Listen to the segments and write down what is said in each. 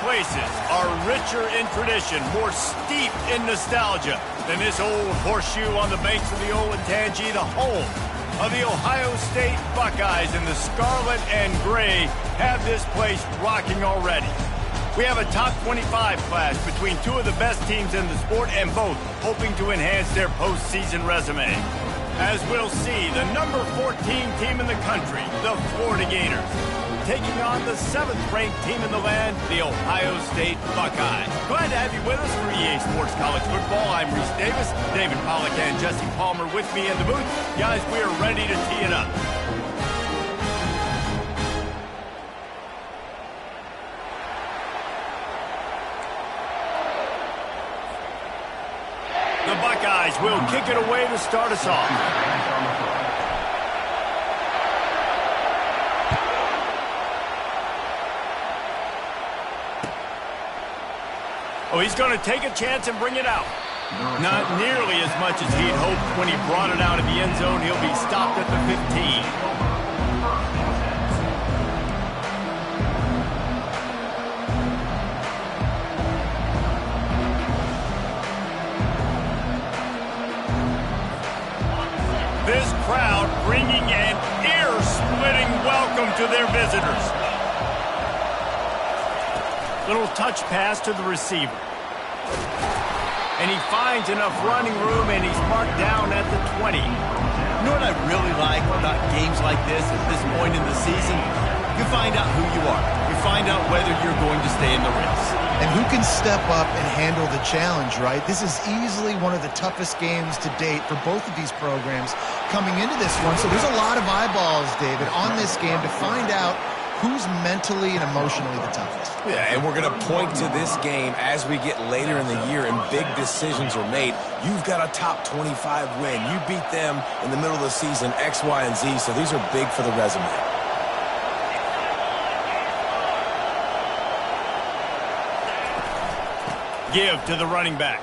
places are richer in tradition, more steeped in nostalgia than this old horseshoe on the banks of the Olentangy, the home of the Ohio State Buckeyes, and the scarlet and gray have this place rocking already. We have a top 25 class between two of the best teams in the sport, and both hoping to enhance their postseason resume. As we'll see, the number 14 team in the country, the Florida Gators, taking on the 7th-ranked team in the land, the Ohio State Buckeyes. Glad to have you with us for EA Sports College Football. I'm Reese Davis, David Pollack and Jesse Palmer with me in the booth. Guys, we are ready to tee it up. The Buckeyes will kick it away to start us off. Oh, he's going to take a chance and bring it out. Not nearly as much as he'd hoped when he brought it out of the end zone. He'll be stopped at the 15. This crowd bringing an ear-splitting welcome to their visitors. Little touch pass to the receiver. And he finds enough running room, and he's marked down at the 20. You know what I really like about games like this at this point in the season? You find out who you are. You find out whether you're going to stay in the race. And who can step up and handle the challenge, right? This is easily one of the toughest games to date for both of these programs coming into this one. So there's a lot of eyeballs, David, on this game to find out who's mentally and emotionally the toughest. Yeah, and we're going to point to this game as we get later in the year and big decisions are made. You've got a top 25 win. You beat them in the middle of the season, X, Y, and Z, so these are big for the resume. Give to the running back.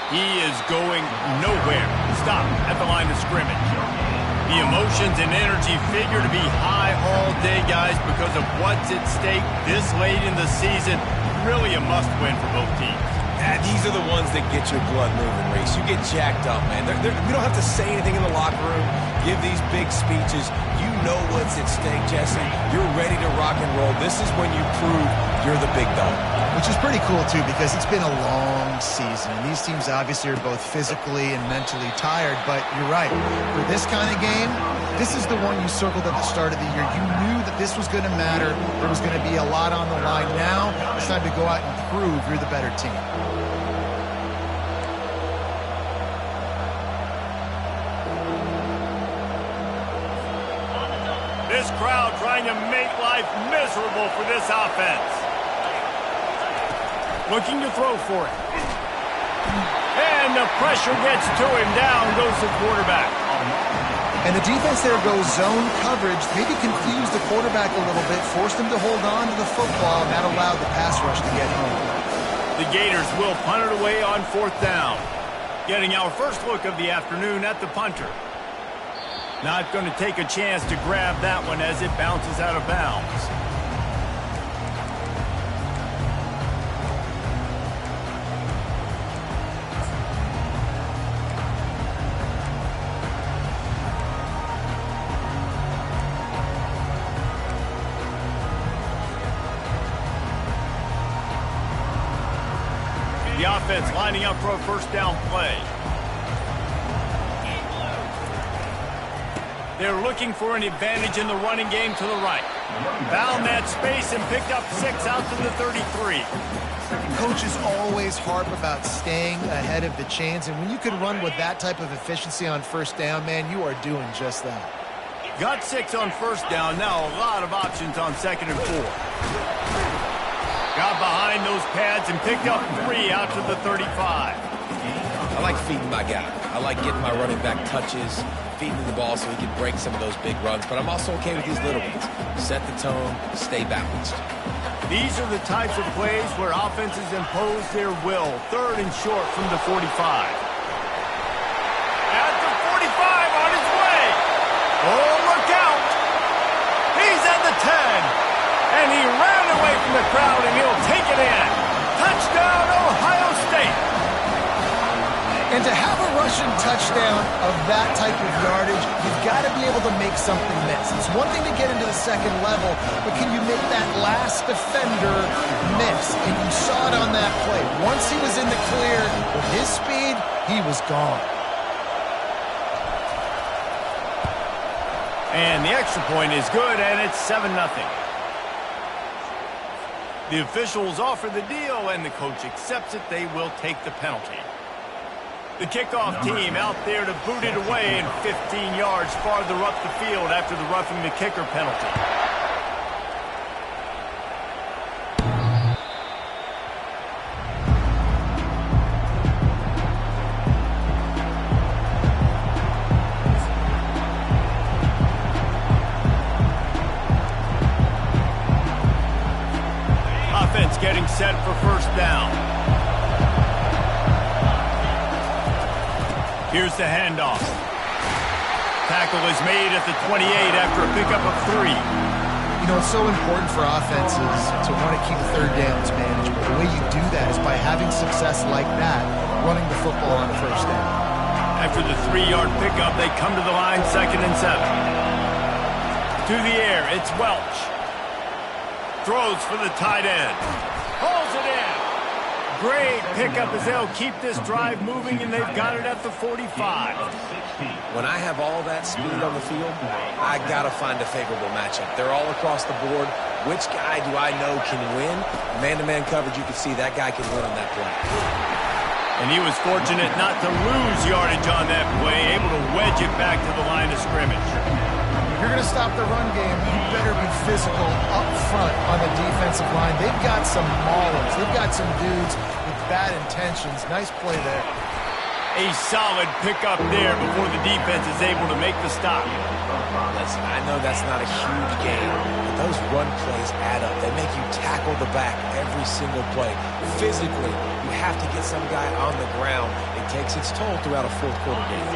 He is going nowhere. Stop at the line of scrimmage. The emotions and energy figure to be high all day, guys, because of what's at stake this late in the season. Really a must-win for both teams. Yeah, these are the ones that get your blood moving, Reese. You get jacked up, man. We don't have to say anything in the locker room, give these big speeches. You know what's at stake, Jesse. You're ready to rock and roll. This is when you prove you're the big dog. Which is pretty cool, too, because it's been a long season. And these teams obviously are both physically and mentally tired. But you're right. For this kind of game, this is the one you circled at the start of the year. You knew that this was going to matter. There was going to be a lot on the line. Now it's time to go out and prove you're the better team. This crowd trying to make life miserable for this offense. Looking to throw for it. And the pressure gets to him. Down goes the quarterback. And the defense there goes zone coverage. Maybe confused the quarterback a little bit, forced him to hold on to the football, and that allowed the pass rush to get home. The Gators will punt it away on 4th down. Getting our first look of the afternoon at the punter. Not going to take a chance to grab that one as it bounces out of bounds. The offense lining up for a first down play. They're looking for an advantage in the running game to the right. Found that space and picked up 6 out to the 33. Coaches always harp about staying ahead of the chains, and when you can run with that type of efficiency on first down, man, you are doing just that. Got 6 on first down. Now a lot of options on 2nd and 4. Got behind those pads and picked up 3 out to the 35. I like feeding my guy. I like getting my running back touches, feeding him the ball so he can break some of those big runs. But I'm also okay with these little ones. Set the tone, stay balanced. These are the types of plays where offenses impose their will. 3rd and short from the 45. At the 45 on his way. Oh, look out. He's at the 10. And he ran away from the crowd, and he'll take it in. Touchdown, Ohio State. And to have a rushing touchdown of that type of yardage, you've got to be able to make something miss. It's one thing to get into the second level, but can you make that last defender miss? And you saw it on that play. Once he was in the clear, with his speed, he was gone. And the extra point is good, and it's 7-0. The officials offer the deal, and the coach accepts it. They will take the penalty. The kickoff team out there to boot it away and 15 yards farther up the field after the roughing the kicker penalty. Offense getting set for first down. Here's the handoff. Tackle is made at the 28 after a pickup of 3. You know, it's so important for offenses to want to keep third downs manageable. The way you do that is by having success like that, running the football on first down. After the 3-yard pickup, they come to the line, 2nd and 7. To the air, it's Welch. Throws for the tight end. Pulls it in. Great pickup as they'll keep this drive moving, and they've got it at the 45. When I have all that speed on the field, I got to find a favorable matchup. They're all across the board. Which guy do I know can win? Man-to-man coverage, you can see that guy can win on that play. And he was fortunate not to lose yardage on that play, able to wedge it back to the line of scrimmage. If you're going to stop the run game, you better be physical up front on the defensive line. They've got some maulers. They've got some dudes with bad intentions. Nice play there. A solid pickup there before the defense is able to make the stop. Listen, I know that's not a huge game, but those run plays add up. They make you tackle the back every single play. Physically, you have to get some guy on the ground. It takes its toll throughout a fourth-quarter game.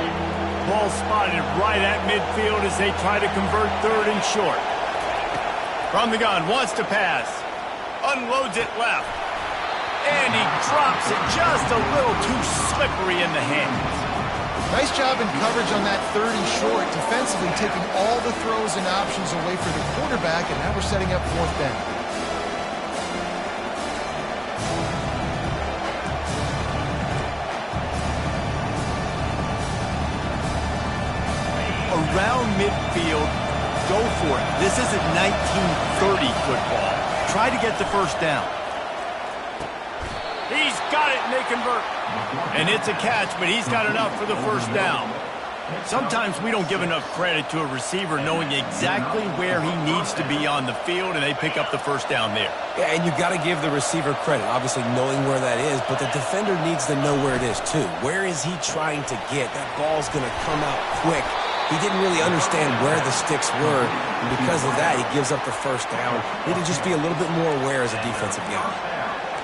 Ball spotted right at midfield as they try to convert 3rd and short. From the gun, wants to pass. Unloads it left. And he drops it just a little too slippery in the hands. Nice job in coverage on that 3rd and short, defensively taking all the throws and options away for the quarterback, and now we're setting up 4th down. Around midfield, go for it. This isn't 1930 football. Try to get the first down. He's got it, and they convert. And it's a catch, but he's got enough for the first down. Sometimes we don't give enough credit to a receiver knowing exactly where he needs to be on the field, and they pick up the first down there. Yeah, and you've got to give the receiver credit, obviously knowing where that is, but the defender needs to know where it is too. Where is he trying to get? That ball's going to come out quick. He didn't really understand where the sticks were, and because of that, he gives up the first down. Need to just be a little bit more aware as a defensive guy.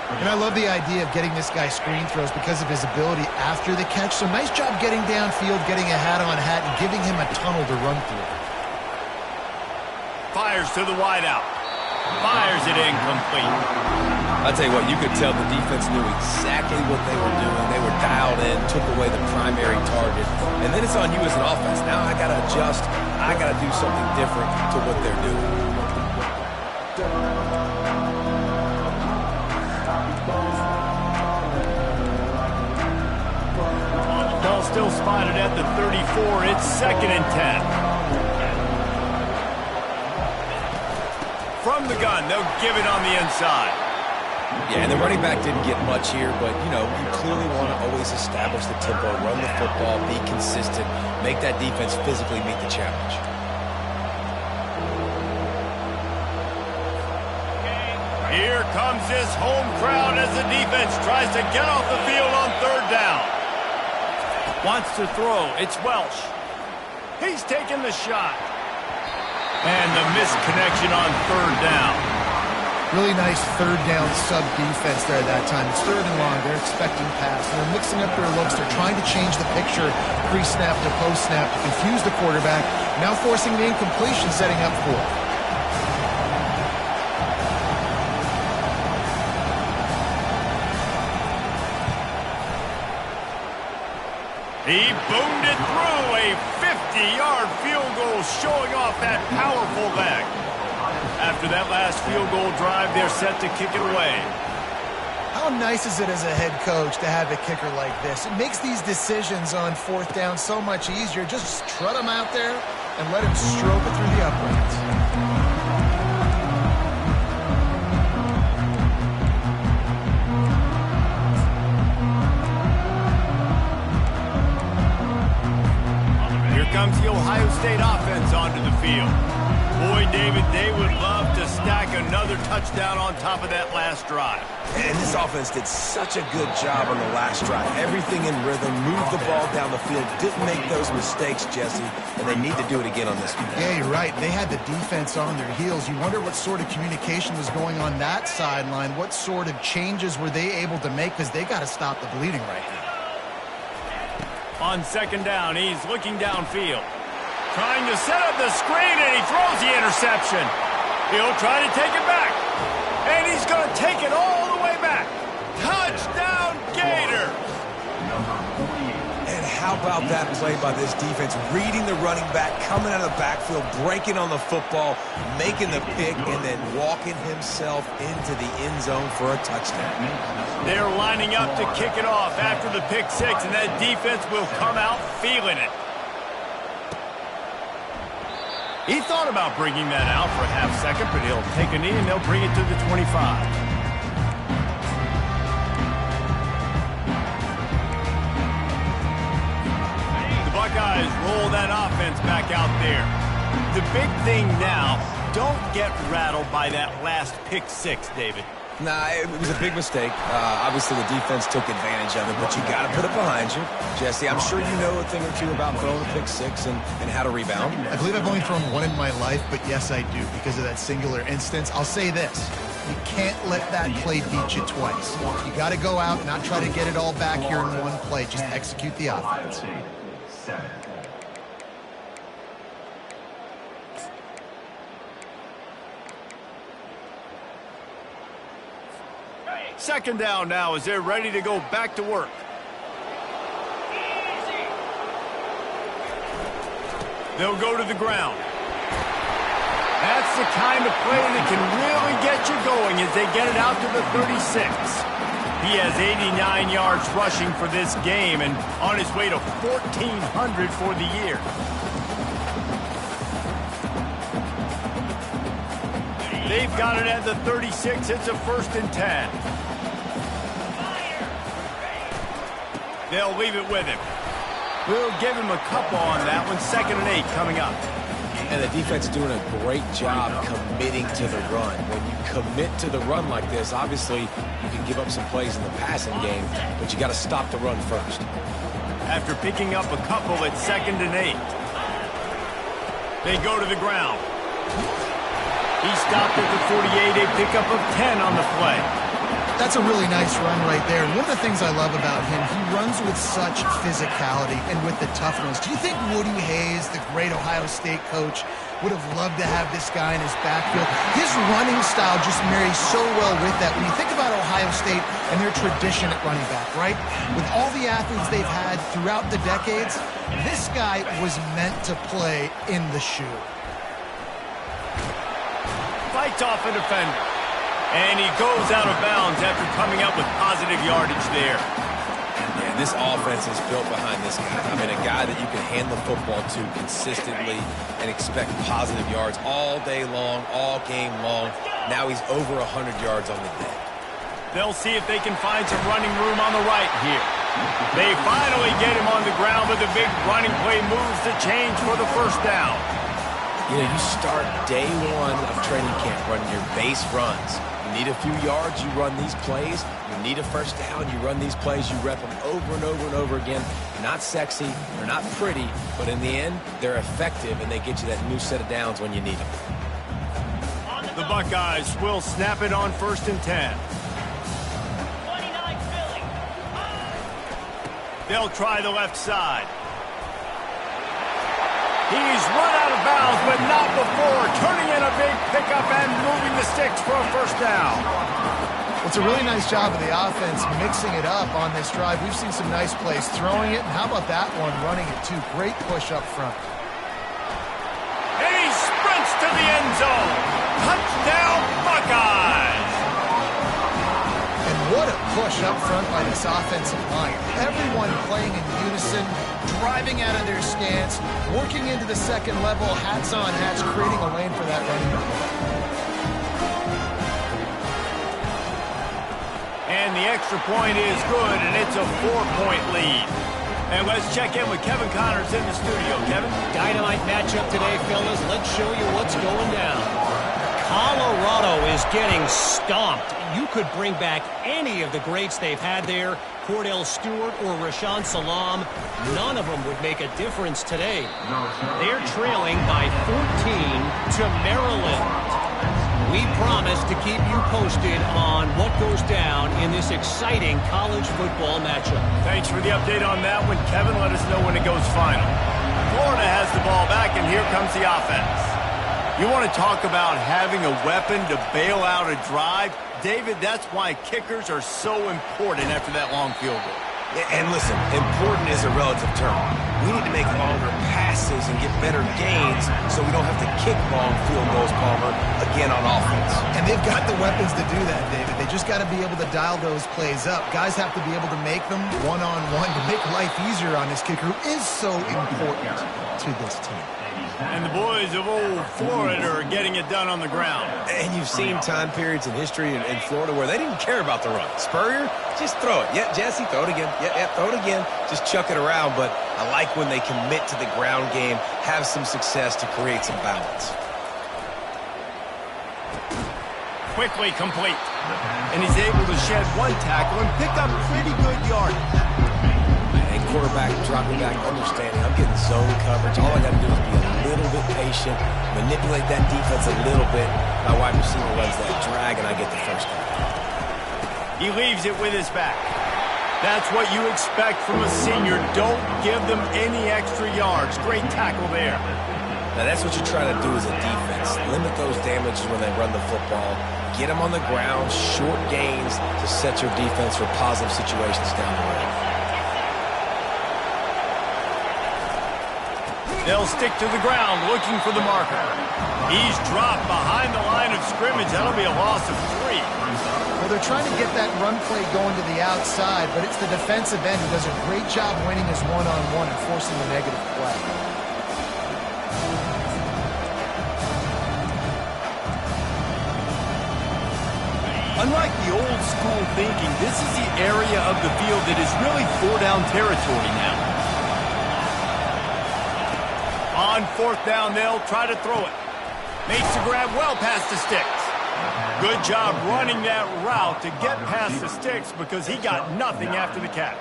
And I love the idea of getting this guy screen throws because of his ability after the catch. So nice job getting downfield, getting a hat-on-hat, and giving him a tunnel to run through. Fires to the wideout. Fires it incomplete. I'll tell you what, you could tell the defense knew exactly what they were doing. They were dialed in, took away the primary target. And then it's on you as an offense. Now I got to adjust. I got to do something different to what they're doing. Ball still spotted at the 34. It's 2nd and 10. From the gun, they'll give it on the inside. Yeah, and the running back didn't get much here, but, you know, you clearly want to always establish the tempo, run the football, be consistent, make that defense physically meet the challenge. Here comes this home crowd as the defense tries to get off the field on 3rd down. Wants to throw. It's Welch. He's taking the shot. And the misconnection on 3rd down. Really nice 3rd down sub defense there that time. It's 3rd and long. They're expecting pass. And they're mixing up their looks. They're trying to change the picture pre-snap to post-snap to confuse the quarterback. Now forcing the incompletion, setting up 4th. He boomed it through, a 50-yard field goal showing off that powerful leg. After that last field goal drive, they're set to kick it away. How nice is it as a head coach to have a kicker like this? It makes these decisions on fourth down so much easier. Just trot him out there and let him stroke it through the uprights. Here comes the Ohio State offense onto the field. Boy, David, they would love to stack another touchdown on top of that last drive. And this offense did such a good job on the last drive. Everything in rhythm, moved the ball down the field, didn't make those mistakes, Jesse, and they need to do it again on this one. Yeah, you're right. They had the defense on their heels. You wonder what sort of communication was going on that sideline. What sort of changes were they able to make, because they got to stop the bleeding right now. On second down, he's looking downfield. Trying to set up the screen, and he throws the interception. He'll try to take it back. And he's going to take it all the way back. Touchdown, Gators! And how about that play by this defense? Reading the running back, coming out of the backfield, breaking on the football, making the pick, and then walking himself into the end zone for a touchdown. They're lining up to kick it off after the pick six, and that defense will come out feeling it. He thought about bringing that out for a half second, but he'll take a knee and they'll bring it to the 25. The Buckeyes roll that offense back out there. The big thing now, don't get rattled by that last pick six, David. Nah, it was a big mistake. Obviously, the defense took advantage of it, but you got to put it behind you. Jesse, I'm sure you know a thing or two about throwing a pick six and how to rebound. I believe I've only thrown one in my life, but yes, I do, because of that singular instance. I'll say this. You can't let that play beat you twice. You got to go out, not try to get it all back here in one play. Just execute the offense. Second down now as they're ready to go back to work. They'll go to the ground. That's the kind of play that can really get you going as they get it out to the 36. He has 89 yards rushing for this game and on his way to 1,400 for the year. They've got it at the 36. It's a 1st and 10. They'll leave it with him. We'll give him a couple on that one. 2nd and 8 coming up. And the defense doing a great job committing to the run. When you commit to the run like this, obviously you can give up some plays in the passing game, but you got to stop the run first. After picking up a couple at 2nd and 8. They go to the ground. He stopped at the 48, a pickup of 10 on the play. That's a really nice run right there. And one of the things I love about him, he runs with such physicality and with the toughness. Do you think Woody Hayes, the great Ohio State coach, would have loved to have this guy in his backfield? His running style just marries so well with that. When you think about Ohio State and their tradition at running back, right? With all the athletes they've had throughout the decades, this guy was meant to play in the shoe. Fights off a defender. And he goes out of bounds after coming up with positive yardage there. Yeah, this offense is built behind this guy. I mean, a guy that you can hand the football to consistently and expect positive yards all day long, all game long. Now he's over 100 yards on the day. They'll see if they can find some running room on the right here. They finally get him on the ground, but the big running play moves the change for the 1st down. You know, you start day one of training camp running your base runs. You need a few yards, you run these plays. You need a 1st down, you run these plays. You rep them over and over and over again. They're not sexy, they're not pretty, but in the end, they're effective, and they get you that new set of downs when you need them. The Buckeyes will snap it on 1st and 10. They'll try the left side. He's run out of bounds, but not before turning in a big pickup and moving the sticks for a 1st down. Well, It's a really nice job of the offense mixing it up on this drive. We've seen some nice plays throwing it, and how about that one running it too? Great push up front. And he sprints to the end zone. Touchdown, Buckeyes! And what a push up front by this offensive line. Everyone playing in unison, driving out of their stance, working into the second level, hats on hats, creating a lane for that running back. And the extra point is good, and it's a 4-point lead. And let's check in with Kevin Connors in the studio. Kevin? Dynamite matchup today, fellas. Let's show you what's going down. Colorado is getting stomped. You could bring back any of the greats they've had there, Cordell Stewart or Rashaan Salam. None of them would make a difference today. They're trailing by 14 to Maryland. We promise to keep you posted on what goes down in this exciting college football matchup. Thanks for the update on that one, Kevin. Let us know when it goes final. Florida has the ball back, and here comes the offense. You want to talk about having a weapon to bail out a drive? David, that's why kickers are so important after that long field goal. And listen, important is a relative term. We need to make longer passes and get better gains so we don't have to kick long field goals, Palmer, again on offense. And they've got the weapons to do that, David. They just got to be able to dial those plays up. Guys have to be able to make them one-on-one to make life easier on this kicker, who is so important to this team. And the boys of old Florida are getting it done on the ground. And you've seen time periods in history in Florida where they didn't care about the run. Spurrier, just throw it. Yeah, Jesse, throw it again. Yeah, throw it again. Just chuck it around. But I like when they commit to the ground game, have some success to create some balance. Quickly complete. And he's able to shed one tackle and pick up pretty good yardage. And quarterback dropping back, understanding I'm getting zone coverage. All I got to do is be a little bit patient, manipulate that defense a little bit. My wide receiver runs that drag, and I get the first down. He leaves it with his back. That's what you expect from a senior. Don't give them any extra yards. Great tackle there. Now, that's what you try to do as a defense. Limit those damages when they run the football. Get them on the ground, short gains to set your defense for positive situations down the road. They'll stick to the ground looking for the marker. He's dropped behind the line of scrimmage. That'll be a loss of 3. Well, they're trying to get that run play going to the outside, but it's the defensive end who does a great job winning his one-on-one and forcing the negative play. Unlike the old school thinking, this is the area of the field that is really 4-down territory now. On 4th down, they'll try to throw it. Makes the grab well past the sticks. Good job running that route to get past the sticks because he got nothing after the catch.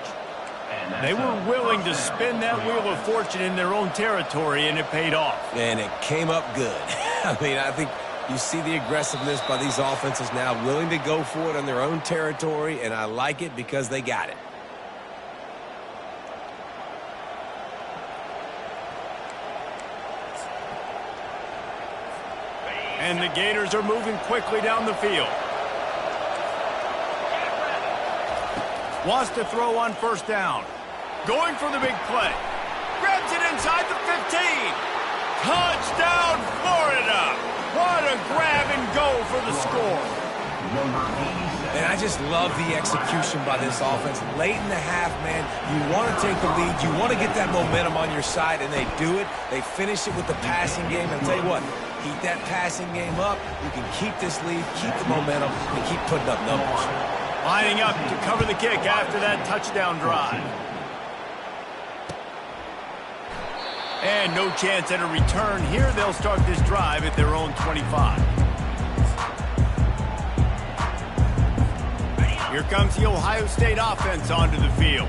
They were willing to spin that wheel of fortune in their own territory, and it paid off. And it came up good. I mean, I think you see the aggressiveness by these offenses now, willing to go for it on their own territory, and I like it because they got it. And the Gators are moving quickly down the field. Wants to throw on 1st down. Going for the big play. Grabs it inside the 15. Touchdown, Florida! What a grab and go for the score. And I just love the execution by this offense. Late in the half, man, you want to take the lead. You want to get that momentum on your side, and they do it. They finish it with the passing game. And I'll tell you what, keep that passing game up. You can keep this lead, keep the momentum, and keep putting up numbers. Lining up to cover the kick after that touchdown drive. And no chance at a return here. They'll start this drive at their own 25. Here comes the Ohio State offense onto the field.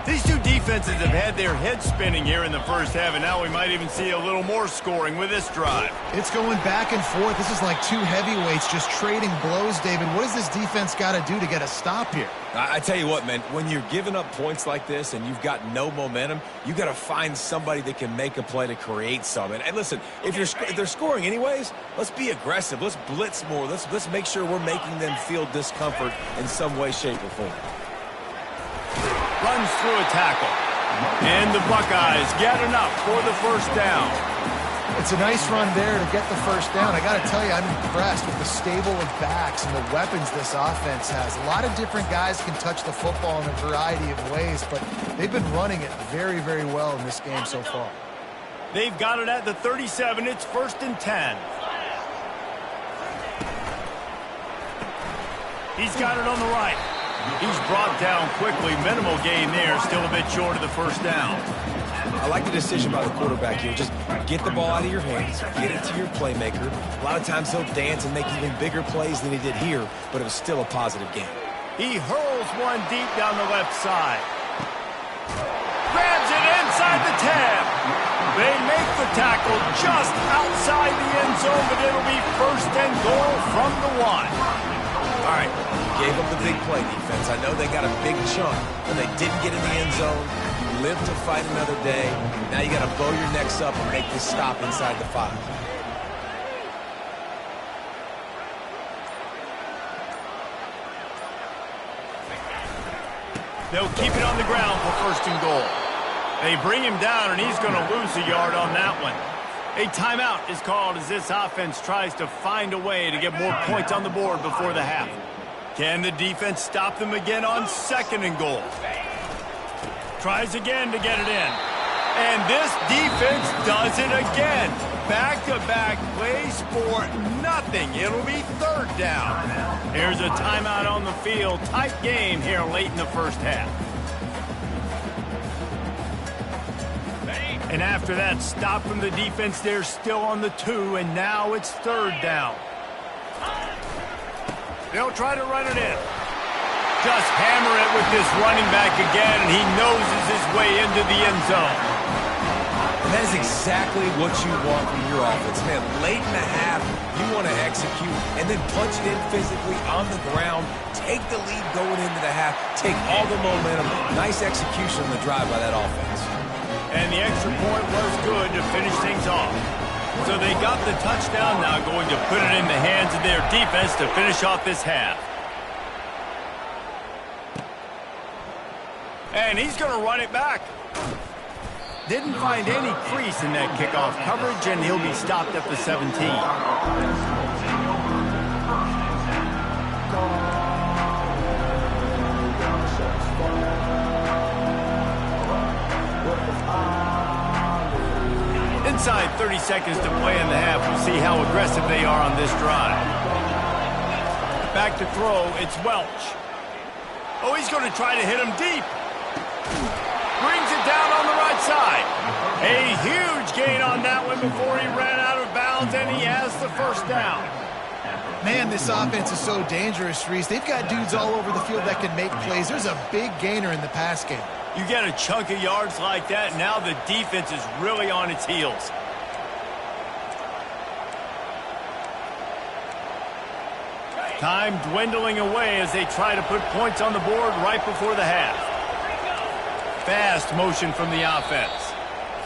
These two defenses have had their heads spinning here in the first half, and now we might even see a little more scoring with this drive. It's going back and forth. This is like two heavyweights just trading blows, David. What does this defense got to do to get a stop here? I tell you what, man, when you're giving up points like this and you've got no momentum, you got to find somebody that can make a play to create some. And listen, if they're scoring anyways, let's be aggressive. Let's blitz more. Let's make sure we're making them feel discomfort in some way, shape, or form. Runs through a tackle. And the Buckeyes get enough for the first down. It's a nice run there to get the first down. I got to tell you, I'm impressed with the stable of backs and the weapons this offense has. A lot of different guys can touch the football in a variety of ways, but they've been running it very, very well in this game so far. They've got it at the 37. It's 1st and 10. He's got it on the right. He's brought down quickly. Minimal gain there. Still a bit short of the first down. I like the decision by the quarterback here. Just get the ball out of your hands, get it to your playmaker. A lot of times he'll dance and make even bigger plays than he did here, but it was still a positive game. He hurls one deep down the left side. Grabs it inside the 10. They make the tackle just outside the end zone, but it'll be 1st and goal from the 1. All right, gave up the big play defense. I know they got a big chunk, but they didn't get in the end zone. You live to fight another day. Now you got to bow your necks up and make this stop inside the 5. They'll keep it on the ground for 1st and goal. They bring him down, and he's going to lose a yard on that one. A timeout is called as this offense tries to find a way to get more points on the board before the half. Can the defense stop them again on 2nd and goal? Tries again to get it in. And this defense does it again. Back-to-back plays for nothing. It'll be 3rd down. Here's a timeout on the field. Tight game here late in the first half. And after that stop from the defense, they're still on the 2, and now it's 3rd down. They'll try to run it in. Just hammer it with this running back again, and he noses his way into the end zone. And that is exactly what you want from your offense. Man, late in the half, you want to execute and then punch it in physically on the ground. Take the lead going into the half. Take all the momentum. Nice execution on the drive by that offense. And the extra point was good to finish things off. So they got the touchdown, now going to put it in the hands of their defense to finish off this half. And he's going to run it back. Didn't find any crease in that kickoff coverage, and he'll be stopped at the 17. Inside 30 seconds to play in the half. We'll see how aggressive they are on this drive. Back to throw, it's Welch. Oh, he's going to try to hit him deep. Brings it down on the right side. A huge gain on that one before he ran out of bounds, and he has the 1st down. Man, this offense is so dangerous, Reese. They've got dudes all over the field that can make plays. There's a big gainer in the pass game. You get a chunk of yards like that, now the defense is really on its heels. Time dwindling away as they try to put points on the board right before the half. Fast motion from the offense.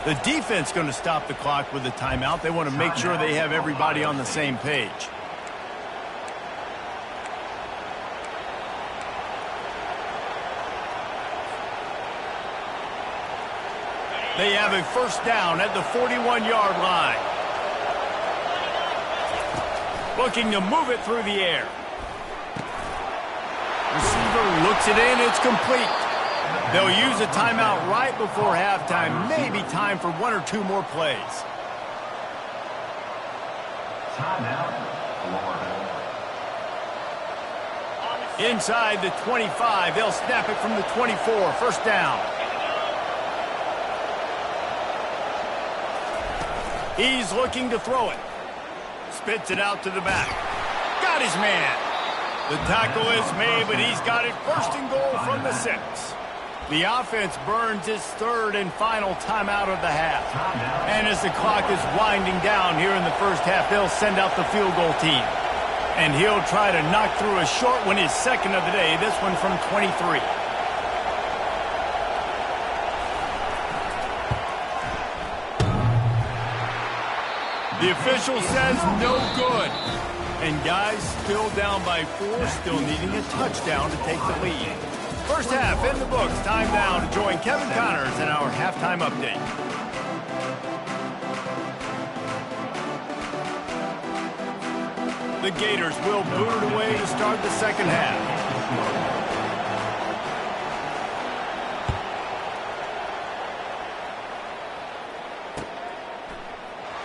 The defense going to stop the clock with a timeout. They want to make sure they have everybody on the same page. They have a 1st down at the 41-yard line. Looking to move it through the air. Receiver looks it in. It's complete. They'll use a timeout right before halftime. Maybe time for 1 or 2 more plays. Inside the 25. They'll snap it from the 24. 1st down. He's looking to throw it. Spits it out to the back. Got his man. The tackle is made, but he's got it 1st and goal from the 6. The offense burns its third and final timeout of the half. And as the clock is winding down here in the first half, they'll send out the field goal team. And he'll try to knock through a short one, his second of the day, this one from 23. The official says no good. And guys, still down by 4, still needing a touchdown to take the lead. First half in the books. Time now to join Kevin Connors in our halftime update. The Gators will boot it away to start the second half.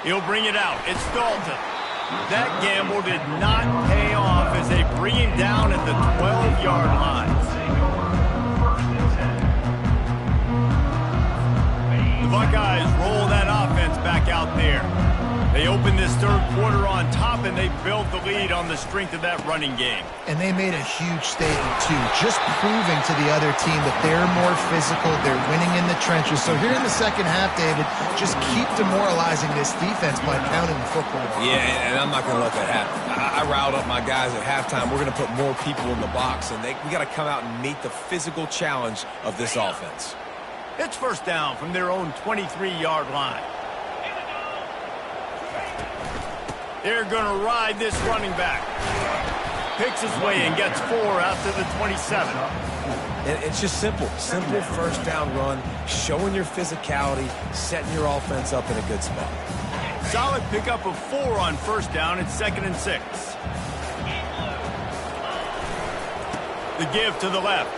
He'll bring it out. It's Dalton. That gamble did not pay off as they bring him down at the 12-yard line. The Buckeyes roll that offense back out there. They open this third quarter on top, and they build the lead on the strength of that running game. And they made a huge statement, too, just proving to the other team that they're more physical, they're winning in the trenches. So here in the second half, David, just keep demoralizing this defense by pounding the football. Yeah, and I'm not going to let that happen. I riled up my guys at halftime. We're going to put more people in the box, and we got to come out and meet the physical challenge of this offense. It's first down from their own 23-yard line. They're going to ride this running back. Picks his way and gets 4 out to the 27. And it's just simple. Simple first down run, showing your physicality, setting your offense up in a good spot. Solid pickup of 4 on first down. It's 2nd and 6. The give to the left.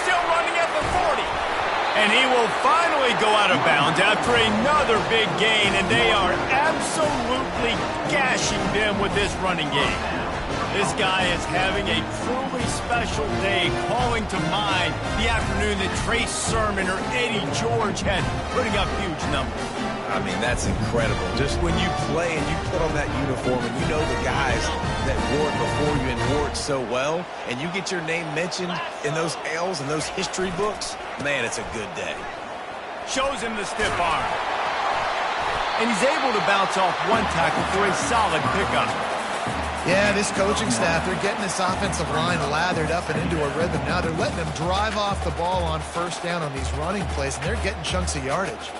Still running at the 40. And he will finally go out of bounds after another big gain, and they are absolutely gashing them with this running game. This guy is having a truly special day, calling to mind the afternoon that Trace Sermon or Eddie George had, putting up huge numbers. I mean, that's incredible. Just when you play and you put on that uniform and you know the guys that wore it before you and wore it so well, and you get your name mentioned in those L's and those history books, man, it's a good day. Shows him the stiff arm. And he's able to bounce off one tackle for a solid pickup. Yeah, this coaching staff, they're getting this offensive line lathered up and into a rhythm. Now they're letting them drive off the ball on first down on these running plays, and they're getting chunks of yardage.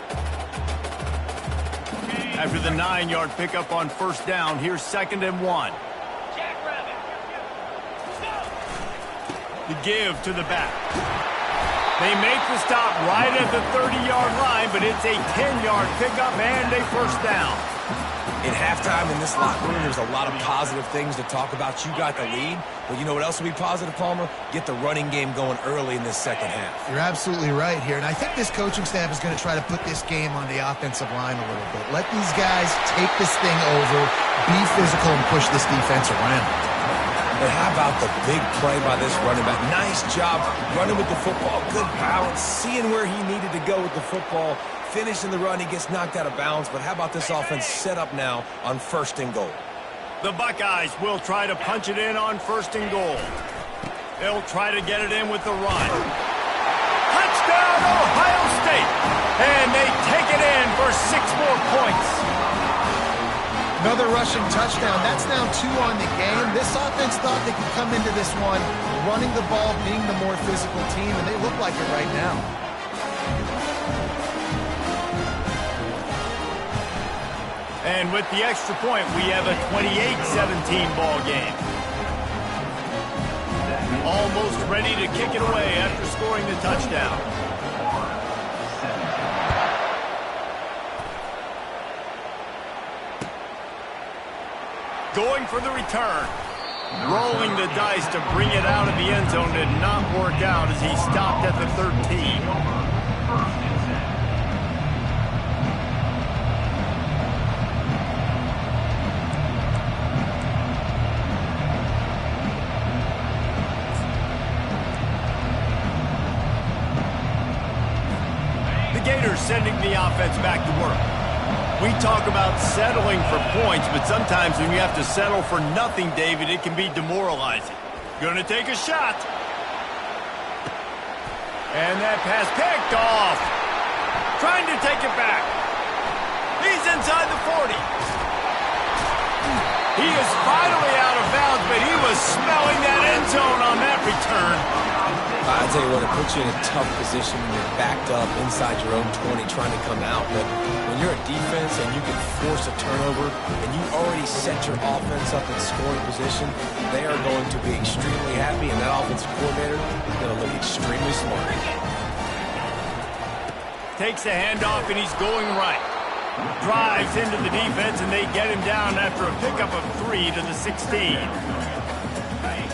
After the 9-yard pickup on first down, here's 2nd and 1. The give to the back. They make the stop right at the 30-yard line, but it's a 10-yard pickup and a first down. In halftime in this locker room, there's a lot of positive things to talk about. You got the lead, but you know what else will be positive, Palmer? Get the running game going early in this second half. You're absolutely right here, and I think this coaching staff is going to try to put this game on the offensive line a little bit. Let these guys take this thing over, be physical, and push this defense around. But how about the big play by this running back? Nice job running with the football, good balance, seeing where he needed to go with the football. Finishing the run, he gets knocked out of bounds, but how about this offense set up now on 1st and goal? The Buckeyes will try to punch it in on 1st and goal. They'll try to get it in with the run. Touchdown, Ohio State! And they take it in for 6 more points. Another rushing touchdown. That's now 2 on the game. This offense thought they could come into this one running the ball, being the more physical team, and they look like it right now. And with the extra point, we have a 28-17 ball game. Almost ready to kick it away after scoring the touchdown. Going for the return. Rolling the dice to bring it out of the end zone did not work out as he stopped at the 13. Gators sending the offense back to work. We talk about settling for points, but sometimes when you have to settle for nothing, David, it can be demoralizing. Gonna take a shot. And that pass picked off. Trying to take it back. He's inside the 40. He is finally out of bounds, but he was smelling that end zone on that return. I tell you what, it puts you in a tough position when you're backed up inside your own 20 trying to come out. But when you're a defense and you can force a turnover and you already set your offense up in scoring position, they are going to be extremely happy, and that offensive coordinator is going to look extremely smart. Takes the handoff, and he's going right. Drives into the defense, and they get him down after a pickup of 3 to the 16.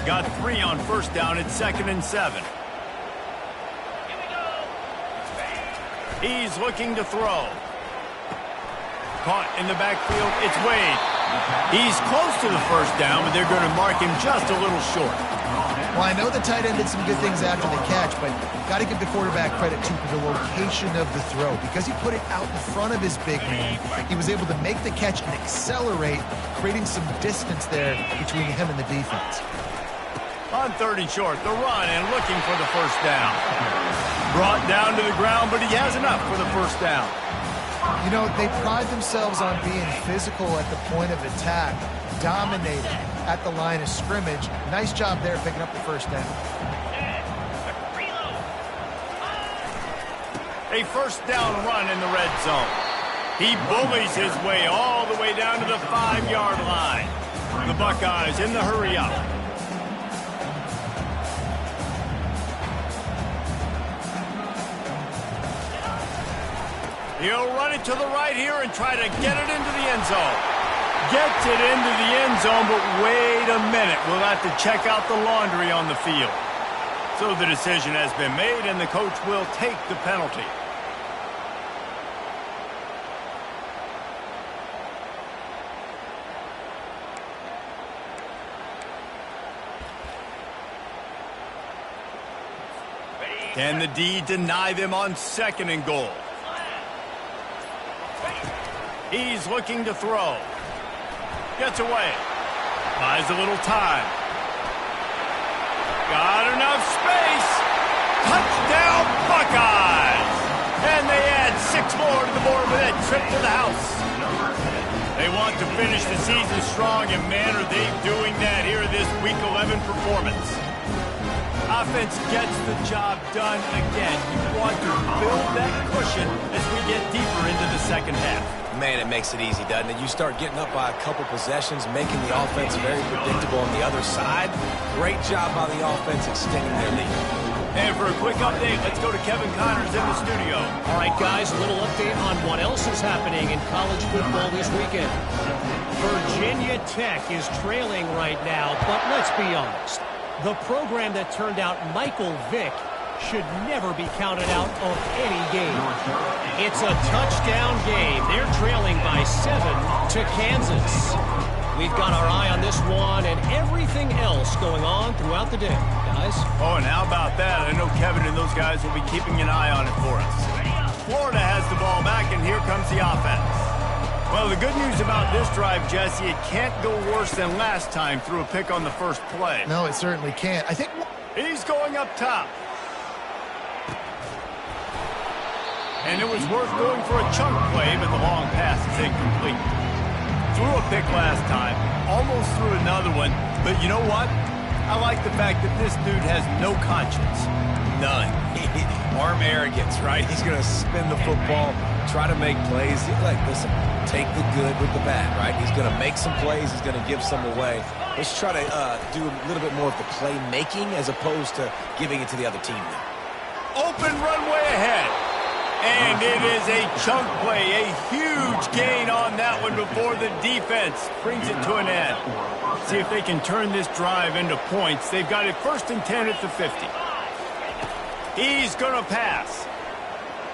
Got 3 on first down. It's 2nd and 7. He's looking to throw. Caught in the backfield. It's Wade. He's close to the first down, but they're going to mark him just a little short. Well, I know the tight end did some good things after the catch, but got to give the quarterback credit to the location of the throw. Because he put it out in front of his big man, he was able to make the catch and accelerate, creating some distance there between him and the defense. On 3rd and short, the run and looking for the first down. Brought down to the ground, but he has enough for the first down. You know, they pride themselves on being physical at the point of attack, dominating at the line of scrimmage. Nice job there picking up the first down. A first down run in the red zone. He bullies his way all the way down to the 5-yard line. The Buckeyes in the hurry up. He'll run it to the right here and try to get it into the end zone. Gets it into the end zone, but wait a minute. We'll have to check out the laundry on the field. So the decision has been made, and the coach will take the penalty. Can the D deny them on 2nd and goal? He's looking to throw. Gets away. Buys a little time. Got enough space. Touchdown Buckeyes! And they add 6 more to the board with that trip to the house. They want to finish the season strong, and man, are they doing that here in this Week 11 performance. Offense gets the job done again. You want to build that cushion as we get deeper into the second half. Man, it makes it easy, doesn't it? You start getting up by a couple possessions, making the offense very predictable on the other side. Great job by the offense extending their lead. And for a quick update, let's go to Kevin Connors in the studio. All right, guys, a little update on what else is happening in college football this weekend. Virginia Tech is trailing right now, but let's be honest. The program that turned out Michael Vick should never be counted out of any game. It's a touchdown game. They're trailing by 7 to Kansas. We've got our eye on this one and everything else going on throughout the day, guys. Oh, and how about that? I know Kevin and those guys will be keeping an eye on it for us. Florida has the ball back, and here comes the offense. Well, the good news about this drive, Jesse, it can't go worse than last time through a pick on the first play. No, it certainly can't. I think he's going up top. And it was worth going for a chunk play, but the long pass is incomplete. Threw a pick last time, almost threw another one, but you know what? I like the fact that this dude has no conscience. None. Arm arrogance, right? He's going to spin the football, try to make plays. Like, listen, take the good with the bad, right? He's going to make some plays. He's going to give some away. Let's try to do a little bit more of the playmaking as opposed to giving it to the other team now. Open runway ahead. And it is a chunk play, a huge gain on that one before the defense brings it to an end. See if they can turn this drive into points. They've got it 1st and 10 at the 50. He's going to pass.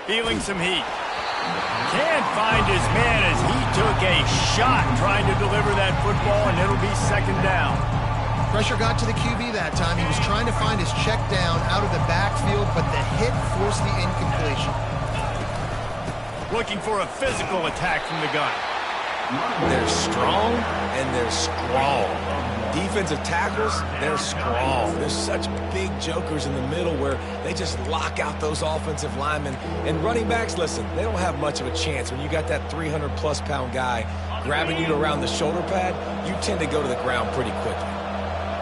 Feeling some heat. Can't find his man as he took a shot trying to deliver that football, and it'll be 2nd down. pressure got to the QB that time. He was trying to find his check down out of the backfield, but the hit forced the incompletion. Looking for a physical attack from the gun. They're strong and they're strong. Defensive tackles, they're strong. There's such big jokers in the middle where they just lock out those offensive linemen. And running backs, listen, they don't have much of a chance. When you got that 300-plus pound guy grabbing you around the shoulder pad, you tend to go to the ground pretty quickly.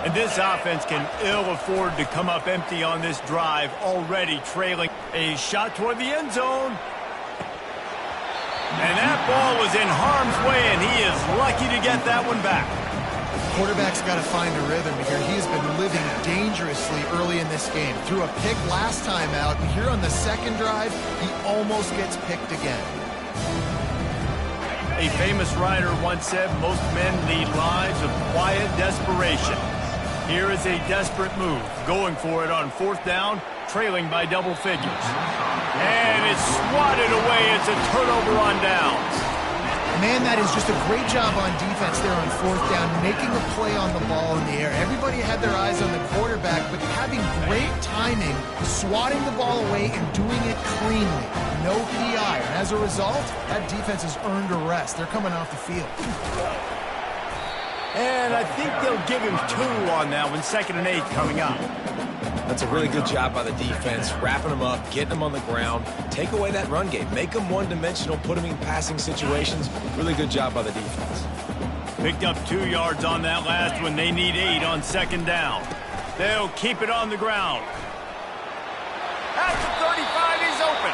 And this offense can ill afford to come up empty on this drive, already trailing. A shot toward the end zone. And that ball was in harm's way, and he is lucky to get that one back. Quarterback's got to find a rhythm here. He has been living dangerously early in this game. Threw a pick last time out, and here on the second drive, he almost gets picked again. A famous writer once said, most men lead lives of quiet desperation. Here is a desperate move, going for it on fourth down, trailing by double figures. And it's swatted away. It's a turnover on downs. Man, that is just a great job on defense there on fourth down, making a play on the ball in the air. Everybody had their eyes on the quarterback, but having great timing, swatting the ball away and doing it cleanly. No PI. And as a result, that defense has earned a rest. They're coming off the field. And I think they'll give him 2 on that one, 2nd and 8 coming up. That's a really good job by the defense, wrapping them up, getting them on the ground, take away that run game, make them one-dimensional, put them in passing situations. Really good job by the defense. Picked up 2 yards on that last one. They need 8 on 2nd down. They'll keep it on the ground. At the 35, he's open.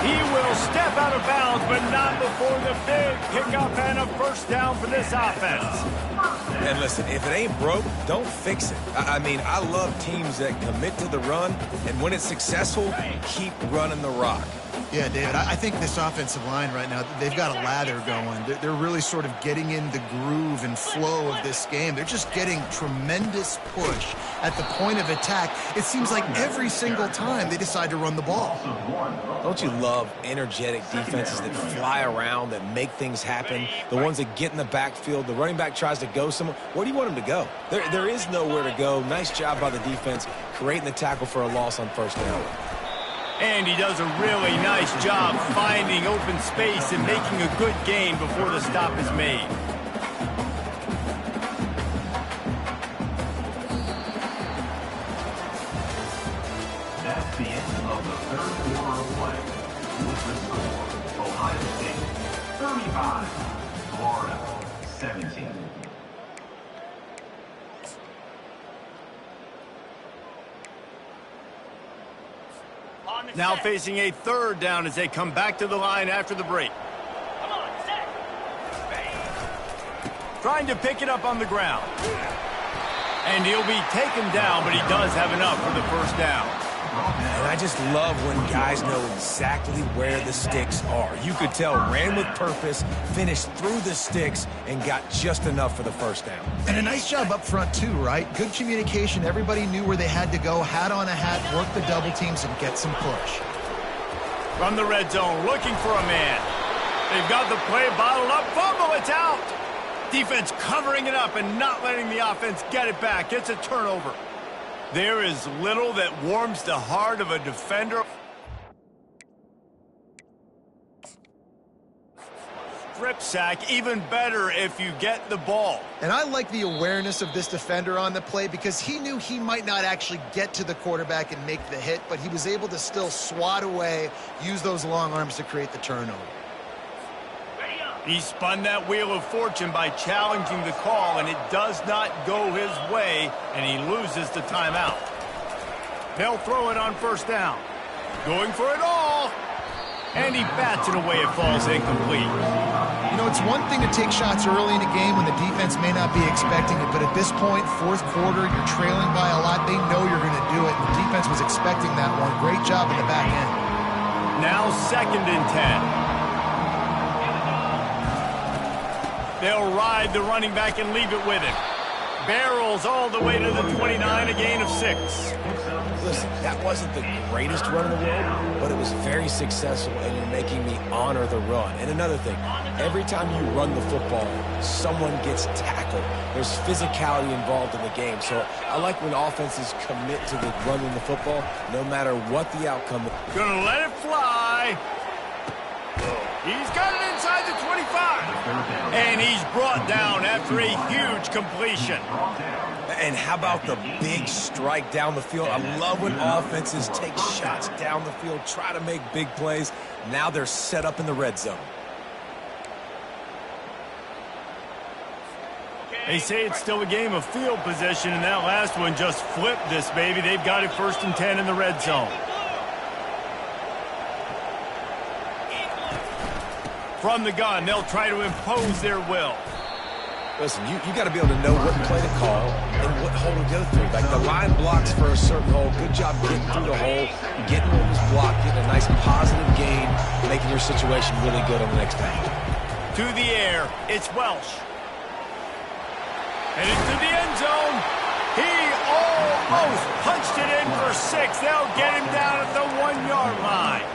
He will step out of bounds, but not before the big pickup and a first down for this offense. And listen, if it ain't broke, don't fix it. I mean, I love teams that commit to the run, and when it's successful, keep running the rock. Yeah, David, I think this offensive line right now, they've got a lather going. They're really sort of getting in the groove and flow of this game. They're just getting tremendous push at the point of attack. It seems like every single time they decide to run the ball. Don't you love energetic defenses that fly around, that make things happen? The ones that get in the backfield, the running back tries to go somewhere. Where do you want him to go? There is nowhere to go. Nice job by the defense, creating the tackle for a loss on first down. And he does a really nice job finding open space and making a good gain before the stop is made. That's the end of the third quarter of play. With the score, Ohio State 35, Florida 17. Now facing a 3rd down as they come back to the line after the break. Come on, set. Trying to pick it up on the ground. And he'll be taken down, but he does have enough for the first down. And I just love when guys know exactly where the sticks are. You could tell ran with purpose, finished through the sticks, and got just enough for the first down. And a nice job up front, too, right? Good communication. Everybody knew where they had to go, hat on a hat, work the double teams, and get some push. From the red zone, looking for a man. They've got the play bottled up. Fumble, it's out. Defense covering it up and not letting the offense get it back. It's a turnover. There is little that warms the heart of a defender. Strip sack, even better if you get the ball. And I like the awareness of this defender on the play because he knew he might not actually get to the quarterback and make the hit, but he was able to still swat away, use those long arms to create the turnover. He spun that wheel of fortune by challenging the call, and it does not go his way, and he loses the timeout. They'll throw it on first down. Going for it all. And he bats it away. It falls incomplete. You know, it's one thing to take shots early in a game when the defense may not be expecting it, but at this point, 4th quarter, you're trailing by a lot. They know you're going to do it. The defense was expecting that one. Great job in the back end. Now 2nd and 10. They'll ride the running back and leave it with him. Barrels all the way to the 29, a gain of 6. Listen, that wasn't the greatest run in the world, but it was very successful, and you're making me honor the run. And another thing, every time you run the football, someone gets tackled. There's physicality involved in the game. So I like when offenses commit to the running the football, no matter what the outcome is. Gonna let it fly. He's got it inside the 25. And he's brought down after a huge completion. And how about the big strike down the field? I love when offenses take shots down the field, try to make big plays. Now they're set up in the red zone. They say it's still a game of field possession, and that last one just flipped this baby. They've got it 1st and 10 in the red zone. From the gun, they'll try to impose their will. Listen, you got to be able to know what play to call and what hole to go through. Like the line blocks for a certain hole. Good job getting through the hole, getting what was blocked, getting a nice positive gain, making your situation really good on the next down. To the air, it's Welsh. And into the end zone. He almost punched it in for 6. They'll get him down at the 1-yard line.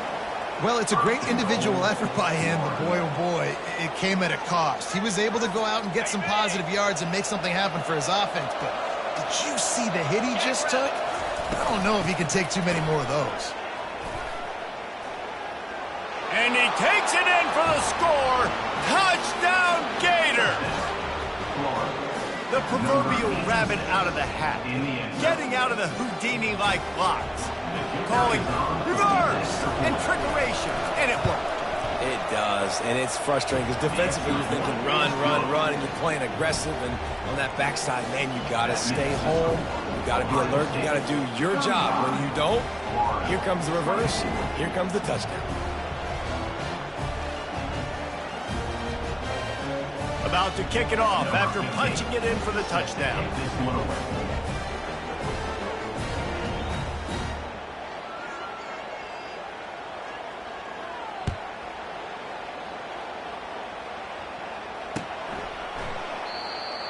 Well, it's a great individual effort by him, but boy, oh boy, it came at a cost. He was able to go out and get some positive yards and make something happen for his offense, but did you see the hit he just took? I don't know if he can take too many more of those. And he takes it in for the score. Touchdown, Gator! The proverbial rabbit out of the hat. Getting out of the Houdini-like blocks. Calling reverse and trickeration, and it worked. It does, and it's frustrating because defensively you're thinking run, and you're playing aggressive, and on that backside, man, you got to stay home. You got to be alert. You got to do your job. When you don't, here comes the reverse. Here comes the touchdown. About to kick it off after punching it in for the touchdown.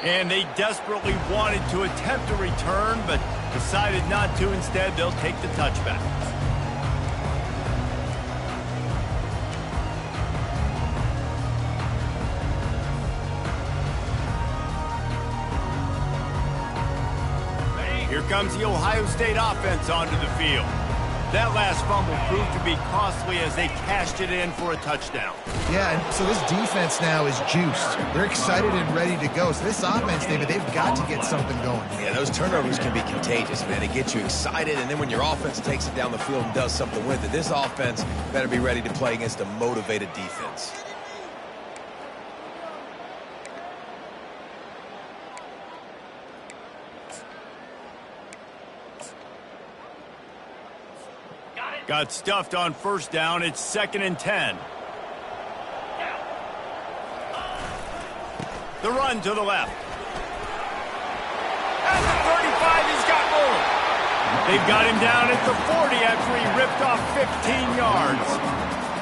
And they desperately wanted to attempt a return, but decided not to. Instead, they'll take the touchback. Here comes the Ohio State offense onto the field. That last fumble proved to be costly as they cashed it in for a touchdown. Yeah, and so this defense now is juiced. They're excited and ready to go. So this offense, David, they've got to get something going. Yeah, those turnovers can be contagious, man. It gets you excited, and then when your offense takes it down the field and does something with it, this offense better be ready to play against a motivated defense. Got stuffed on 1st down. It's 2nd and 10. The run to the left. At the 35, he's got more. They've got him down at the 40 after he ripped off 15 yards.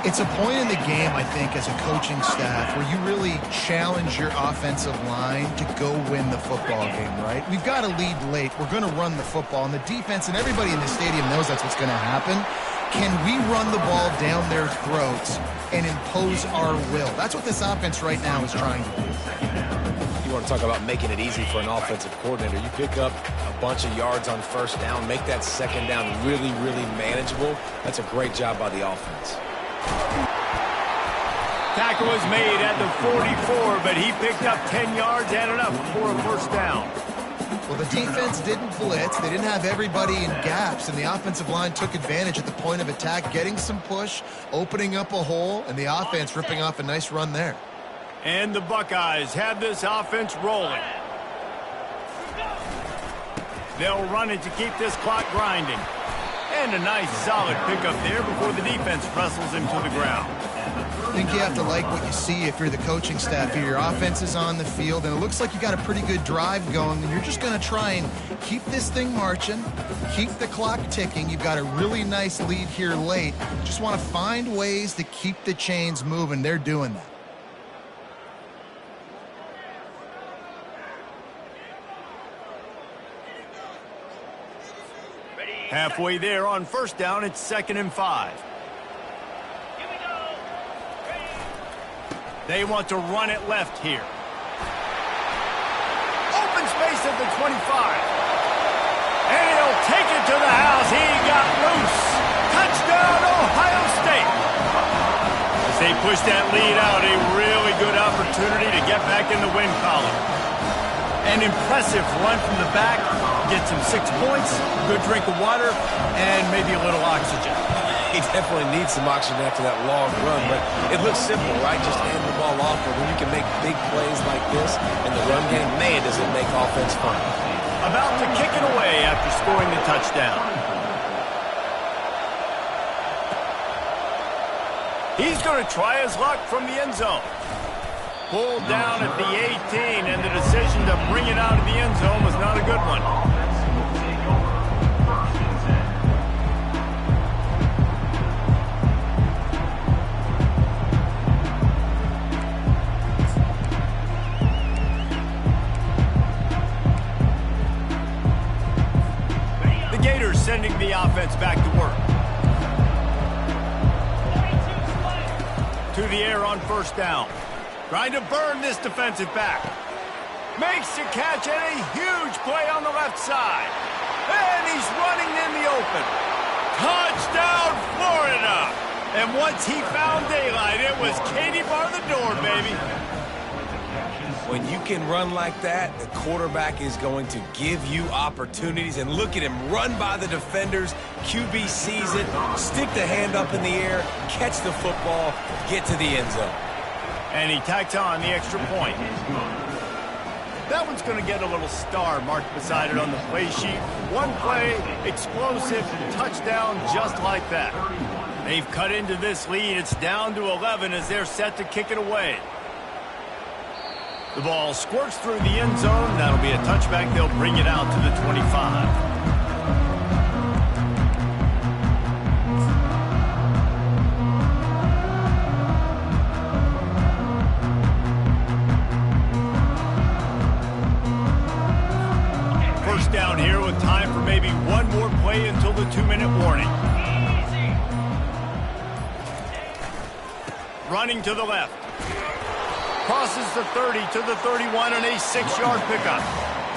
It's a point in the game, I think, as a coaching staff where you really challenge your offensive line to go win the football game, right? We've got to lead late. We're going to run the football, and the defense and everybody in the stadium knows that's what's going to happen. Can we run the ball down their throats and impose our will? That's what this offense right now is trying to do. You want to talk about making it easy for an offensive coordinator. You pick up a bunch of yards on 1st down, make that 2nd down really, really manageable. That's a great job by the offense. Tackle was made at the 44, but he picked up 10 yards and enough for a 1st down. Well, the defense didn't blitz. They didn't have everybody in gaps, and the offensive line took advantage at the point of attack, getting some push, opening up a hole, and the offense ripping off a nice run there. And the Buckeyes have this offense rolling. They'll run it to keep this clock grinding. And a nice solid pickup there before the defense wrestles him to the ground. I think you have to like what you see if you're the coaching staff here. Your offense is on the field, and it looks like you got a pretty good drive going, and you're just going to try and keep this thing marching, keep the clock ticking. You've got a really nice lead here late. Just want to find ways to keep the chains moving. They're doing that. Halfway there on 1st down, it's 2nd and 5. They want to run it left here. Open space at the 25. And he'll take it to the house. He got loose. Touchdown, Ohio State. As they push that lead out, a really good opportunity to get back in the win column. An impressive run from the back. Gets him 6 points, good drink of water, and maybe a little oxygen. He definitely needs some oxygen after that long run, but it looks simple, right? Just hand the ball off, but when you can make big plays like this in the run game, man, does it make offense fun. About to kick it away after scoring the touchdown. He's going to try his luck from the end zone. Pulled down at the 18, and the decision to bring it out of the end zone was not a good one. The Gators sending the offense back to work. To the air on first down. Trying to burn this defensive back. Makes the catch and a huge play on the left side. And he's running in the open. Touchdown, Florida! And once he found daylight, it was Katie bar the door, baby. When you can run like that, the quarterback is going to give you opportunities. And look at him run by the defenders. QB sees it, stick the hand up in the air, catch the football, get to the end zone. And he tacks on the extra point. That one's going to get a little star marked beside it on the play sheet. One play, explosive, touchdown just like that. They've cut into this lead. It's down to 11 as they're set to kick it away. The ball squirts through the end zone. That'll be a touchback. They'll bring it out to the 25. Down here with time for maybe one more play until the 2-minute warning. Running to the left. Crosses the 30 to the 31 and a 6-yard pickup.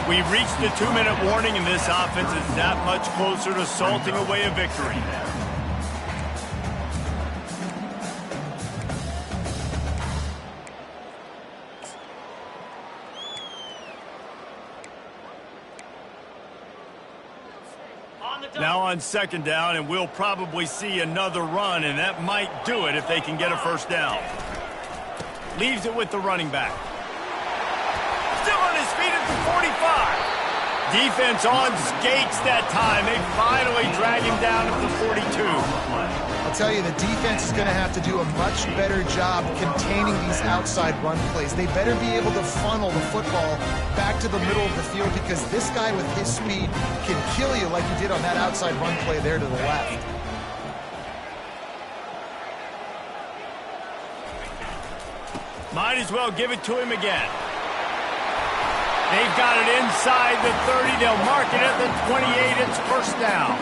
We've reached the 2-minute warning, and this offense is that much closer to salting away a victory. Now on second down, and we'll probably see another run, and that might do it if they can get a first down. Leaves it with the running back. Still on his feet at the 45. Defense on skates that time. They finally drag him down at the 42. I'll tell you, the defense is going to have to do a much better job containing these outside run plays. They better be able to funnel the football back to the middle of the field, because this guy with his speed can kill you like he did on that outside run play there to the left. Might as well give it to him again. They've got it inside the 30. They'll mark it at the 28. It's first down.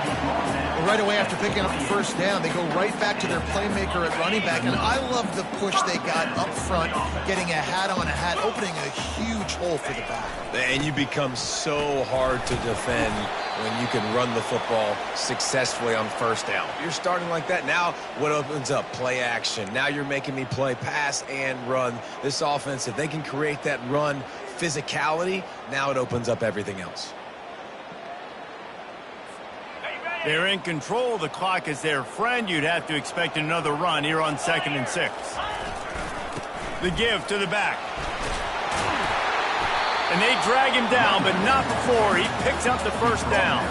Well, right away after picking up the first down, they go right back to their playmaker at running back. And I love the push they got up front, getting a hat on a hat, opening a huge hole for the back. And you become so hard to defend when you can run the football successfully on first down. You're starting like that. Now what opens up? Play action. Now you're making me play pass and run. This offense, if they can create that run physicality, now it opens up everything else. They're in control. The clock is their friend. You'd have to expect another run here on 2nd and 6. The give to the back. And they drag him down, but not before he picks up the first down.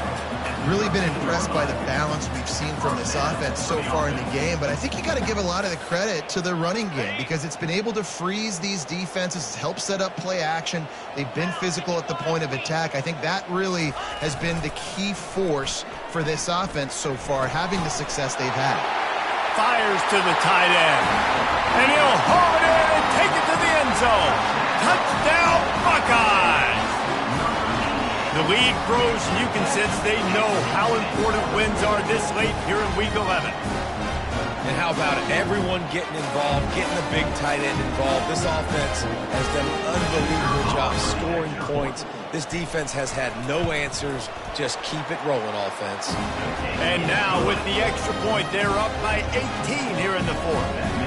Really been impressed by the balance we've seen from this offense so far in the game, but I think you got to give a lot of the credit to the running game, because it's been able to freeze these defenses, it's helped set up play action. They've been physical at the point of attack. I think that really has been the key force for this offense so far, having the success they've had. Fires to the tight end. And he'll haul it in and take it to the end zone. Touchdown, Buckeyes! The lead grows, and you can sense they know how important wins are this late here in Week 11. And how about it? Everyone getting involved, getting the big tight end involved. This offense has done an unbelievable job scoring points. This defense has had no answers. Just keep it rolling, offense. And now with the extra point, they're up by 18 here in the fourth.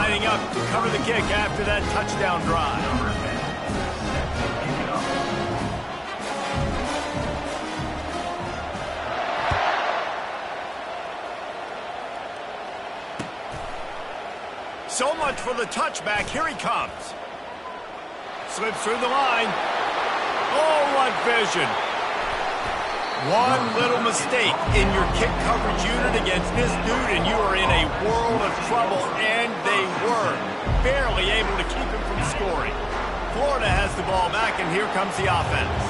lining up to cover the kick after that touchdown drive. Number 10, set to kick it off. So much for the touchback. Here he comes. Slips through the line. Oh, what vision. One little mistake in your kick coverage unit against this dude, and you are in a world of trouble, and they were barely able to keep him from scoring. Florida has the ball back, and here comes the offense.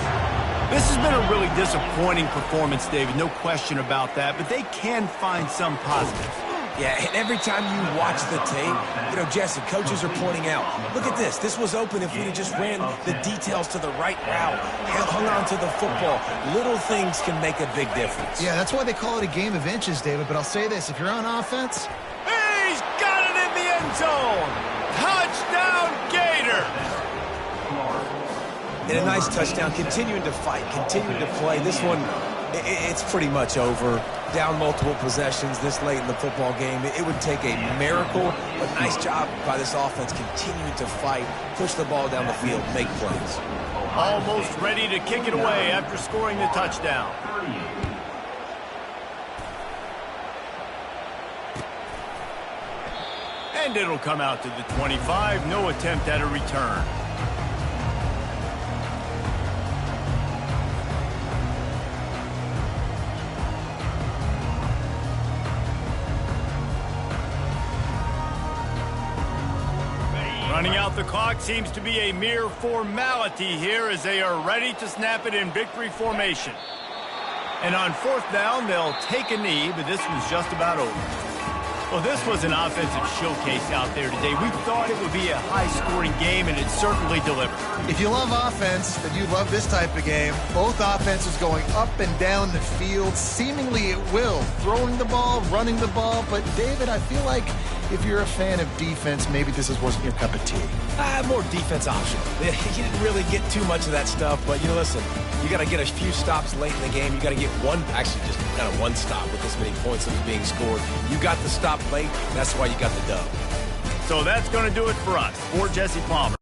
This has been a really disappointing performance, David, no question about that, but they can find some positives. Yeah, and every time you watch the tape, Jesse, coaches are pointing out, look at this. This was open if we'd have just ran the details to the right route, hung on to the football. Little things can make a big difference. Yeah, that's why they call it a game of inches, David. But I'll say this, if you're on offense... He's got it in the end zone. Touchdown, Gators. And a nice touchdown, continuing to fight, continuing to play. This one, it's pretty much over. Down multiple possessions this late in the football game. It would take a miracle, but nice job by this offense continuing to fight, push the ball down the field, make plays. Almost ready to kick it away after scoring the touchdown. And it'll come out to the 25. No attempt at a return. Running out the clock seems to be a mere formality here as they are ready to snap it in victory formation. And on fourth down, they'll take a knee, but this was just about over. Well, this was an offensive showcase out there today. We thought it would be a high-scoring game, and it certainly delivered. If you love offense, then you love this type of game. Both offenses going up and down the field, seemingly at will, throwing the ball, running the ball. But, David, I feel like if you're a fan of defense, maybe this wasn't your cup of tea. More defense optional. You didn't really get too much of that stuff, but, listen, you got to get a few stops late in the game. You got to get just kind of one stop with this many points that was being scored. You got the stop late, that's why you got the dub. So that's going to do it for us. For Jesse Palmer.